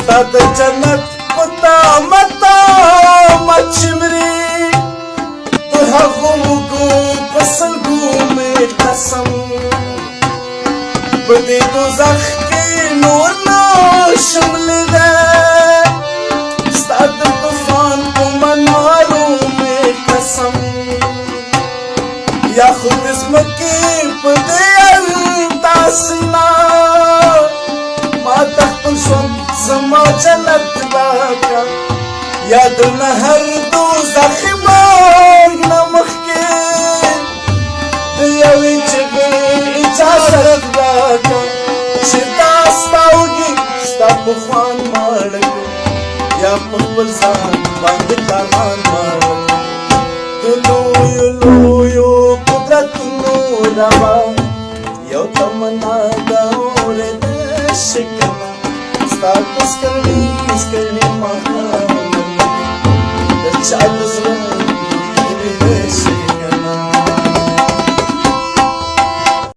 ستا د جنت پتا متا مچمري د هغو وګو په سلګو مې قسم په دې دوزخ کې نور نشم لیدی ستا د طوفان په منارو مې قسم یا خود ځمکې په دې انداسنا ما ته خپل ژوند زما جنت راکړه یادونه هر دوزخ مرګ نه مخکې د یوې چغې اجازت راکړه چې دا ستا وږي ستا په خوان ماړه کړو یا په خپل ځان باندې کارمان ماړه د لویو لویو قدرتونو روا یو تمنا ده اورېده شي کنه ستا تذکرې ماښام د چا د زړه